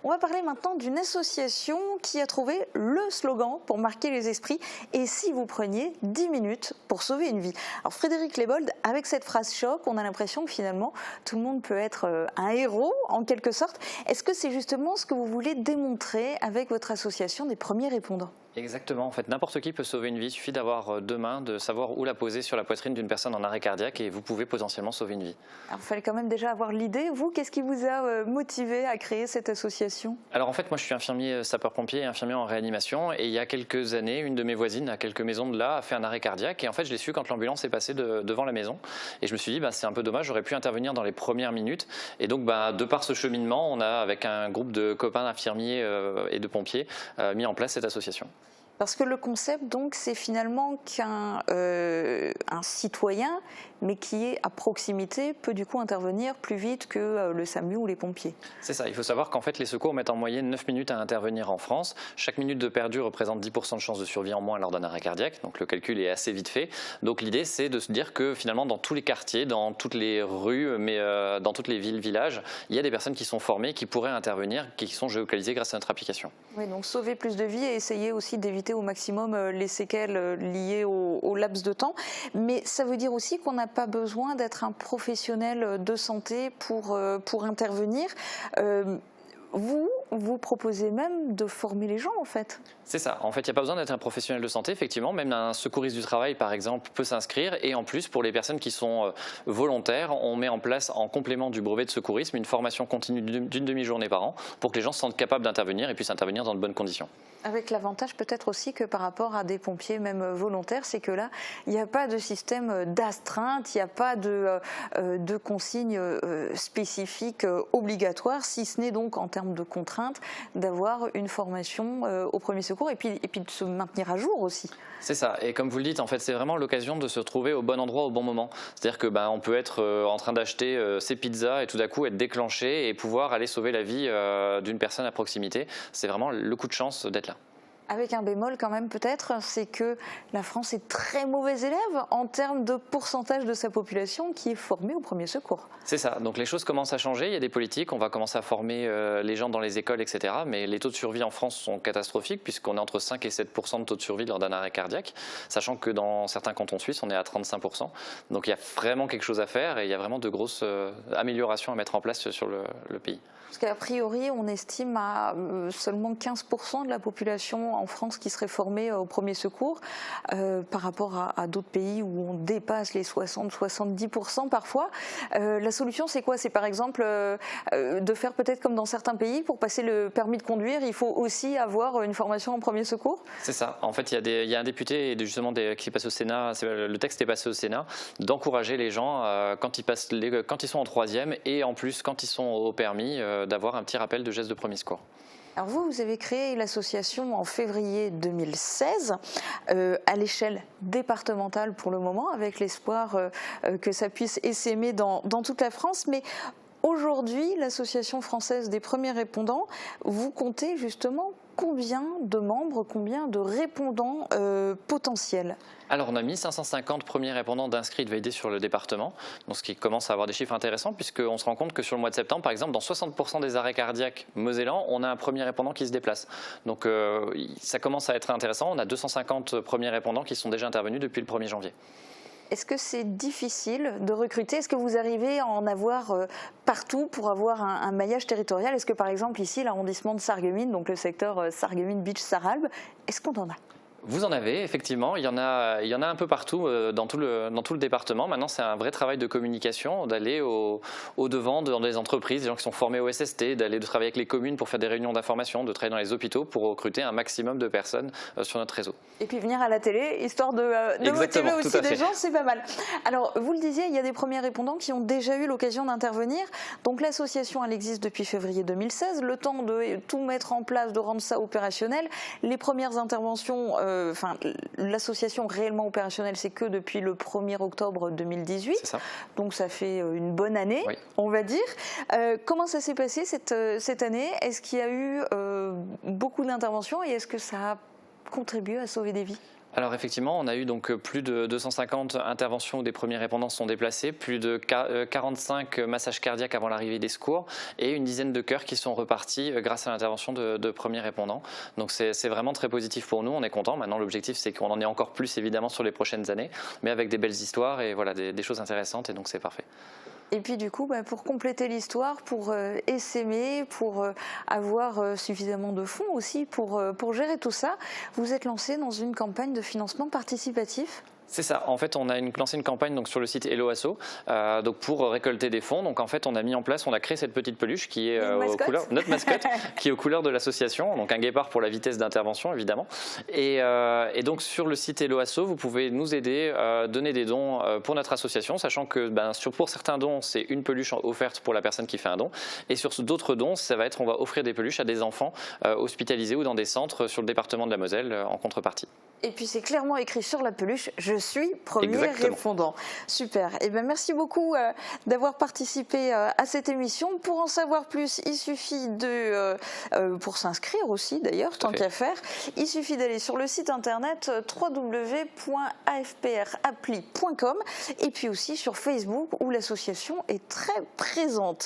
On va parler maintenant d'une association qui a trouvé le slogan pour marquer les esprits. Et si vous preniez 10 minutes pour sauver une vie? Alors Frédéric Lebold, avec cette phrase choc, on a l'impression que finalement tout le monde peut être un héros en quelque sorte. Est-ce que c'est justement ce que vous voulez démontrer avec votre association des premiers répondants? Exactement, en fait n'importe qui peut sauver une vie, il suffit d'avoir deux mains, de savoir où la poser sur la poitrine d'une personne en arrêt cardiaque et vous pouvez potentiellement sauver une vie. Alors il fallait quand même déjà avoir l'idée. Vous, qu'est-ce qui vous a motivé à créer cette association? Alors en fait moi je suis infirmier sapeur-pompier et infirmier en réanimation et il y a quelques années, une de mes voisines à quelques maisons de là a fait un arrêt cardiaque et en fait je l'ai su quand l'ambulance est passée devant la maison et je me suis dit c'est un peu dommage, j'aurais pu intervenir dans les premières minutes et donc de par ce cheminement on a avec un groupe de copains infirmiers et de pompiers mis en place cette association. Parce que le concept, donc, c'est finalement qu'un un citoyen, mais qui est à proximité, peut du coup intervenir plus vite que le SAMU ou les pompiers. C'est ça, il faut savoir qu'en fait les secours mettent en moyenne 9 minutes à intervenir en France. Chaque minute de perdu représente 10% de chance de survie en moins lors d'un arrêt cardiaque, donc le calcul est assez vite fait. Donc l'idée c'est de se dire que finalement dans tous les quartiers, dans toutes les rues, mais dans toutes les villes, villages, il y a des personnes qui sont formées, qui pourraient intervenir, qui sont géolocalisées grâce à notre application. Oui, donc sauver plus de vies et essayer aussi d'éviter au maximum les séquelles liées au laps de temps. Mais ça veut dire aussi qu'on n'a pas besoin d'être un professionnel de santé pour intervenir. Vous proposez même de former les gens en fait. C'est ça, en fait il n'y a pas besoin d'être un professionnel de santé, effectivement, même un secouriste du travail par exemple peut s'inscrire et en plus pour les personnes qui sont volontaires, on met en place en complément du brevet de secourisme une formation continue d'une demi-journée par an pour que les gens se sentent capables d'intervenir et puissent intervenir dans de bonnes conditions. Avec l'avantage peut-être aussi que par rapport à des pompiers même volontaires, c'est que là, il n'y a pas de système d'astreinte, il n'y a pas de consignes spécifiques obligatoires, si ce n'est donc en termes de contraintes d'avoir une formation au premier secours et puis de se maintenir à jour aussi. C'est ça, et comme vous le dites, en fait, c'est vraiment l'occasion de se trouver au bon endroit au bon moment. C'est-à-dire que on peut être en train d'acheter ses pizzas et tout d'un coup être déclenché et pouvoir aller sauver la vie d'une personne à proximité. C'est vraiment le coup de chance d'être là. Avec un bémol quand même peut-être, c'est que la France est très mauvais élève en termes de pourcentage de sa population qui est formée au premier secours. C'est ça, donc les choses commencent à changer, il y a des politiques, on va commencer à former les gens dans les écoles, etc. Mais les taux de survie en France sont catastrophiques puisqu'on est entre 5 et 7% de taux de survie lors d'un arrêt cardiaque, sachant que dans certains cantons suisses, on est à 35%. Donc il y a vraiment quelque chose à faire et il y a vraiment de grosses améliorations à mettre en place sur le pays. Parce qu'a priori, on estime à seulement 15% de la population en France qui serait formée au premier secours par rapport à d'autres pays où on dépasse les 60-70% parfois. La solution, c'est quoi? C'est par exemple de faire peut-être comme dans certains pays, pour passer le permis de conduire, il faut aussi avoir une formation en premier secours? C'est ça. En fait, il y a un député justement qui est passé au Sénat, le texte est passé au Sénat, d'encourager les gens quand ils sont en troisième et en plus quand ils sont au permis, d'avoir un petit rappel de gestes de premier secours. Alors vous avez créé l'association en février 2016 à l'échelle départementale pour le moment, avec l'espoir que ça puisse essaimer dans toute la France. Mais aujourd'hui, l'association française des premiers répondants, vous comptez justement combien de membres, combien de répondants potentiels? Alors on a 1550 premiers répondants d'inscrits de validés sur le département, donc ce qui commence à avoir des chiffres intéressants puisqu'on se rend compte que sur le mois de septembre, par exemple, dans 60% des arrêts cardiaques mosellans, on a un premier répondant qui se déplace. Donc ça commence à être intéressant, on a 250 premiers répondants qui sont déjà intervenus depuis le 1er janvier. Est-ce que c'est difficile de recruter? Est-ce que vous arrivez à en avoir partout pour avoir un maillage territorial? Est-ce que par exemple ici, l'arrondissement de Sarreguemines, donc le secteur Sarreguemines-Beach-Sarralbe, est-ce qu'on en a? Vous en avez, effectivement, il y en a un peu partout dans tout le département. Maintenant, c'est un vrai travail de communication, d'aller au-devant dans des entreprises, des gens qui sont formés au SST, d'aller travailler avec les communes pour faire des réunions d'information, de travailler dans les hôpitaux pour recruter un maximum de personnes sur notre réseau. Et puis venir à la télé, histoire de motiver aussi des gens, c'est pas mal. Alors, vous le disiez, il y a des premiers répondants qui ont déjà eu l'occasion d'intervenir. Donc l'association, elle existe depuis février 2016. Le temps de tout mettre en place, de rendre ça opérationnel. Les premières interventions... l'association réellement opérationnelle, c'est que depuis le 1er octobre 2018. C'est ça. Donc ça fait une bonne année, oui, on va dire. Comment ça s'est passé cette année? Est-ce qu'il y a eu beaucoup d'interventions et est-ce que ça a contribué à sauver des vies? Alors effectivement, on a eu donc plus de 250 interventions où des premiers répondants sont déplacés, plus de 45 massages cardiaques avant l'arrivée des secours et une dizaine de cœurs qui sont repartis grâce à l'intervention de premiers répondants. Donc c'est vraiment très positif pour nous, on est content. Maintenant l'objectif c'est qu'on en ait encore plus évidemment sur les prochaines années, mais avec des belles histoires et voilà, des choses intéressantes et donc c'est parfait. Et puis du coup, pour compléter l'histoire, pour essaimer, pour avoir suffisamment de fonds aussi pour gérer tout ça, vous êtes lancé dans une campagne de financement participatif. C'est ça. En fait, on a lancé une campagne donc, sur le site Hello Asso donc pour récolter des fonds. Donc en fait, on a créé cette petite peluche qui est aux couleurs, notre mascotte, qui est aux couleurs de l'association. Donc un guépard pour la vitesse d'intervention, évidemment. Et donc sur le site Hello Asso, vous pouvez nous aider, donner des dons pour notre association, sachant que pour certains dons, c'est une peluche offerte pour la personne qui fait un don. Et sur d'autres dons, on va offrir des peluches à des enfants hospitalisés ou dans des centres sur le département de la Moselle en contrepartie. Et puis c'est clairement écrit sur la peluche, je suis premier répondant. Super. Et merci beaucoup d'avoir participé à cette émission. Pour en savoir plus, il suffit pour s'inscrire aussi d'ailleurs, tant qu'à faire, il suffit d'aller sur le site internet www.afprappli.com et puis aussi sur Facebook où l'association est très présente.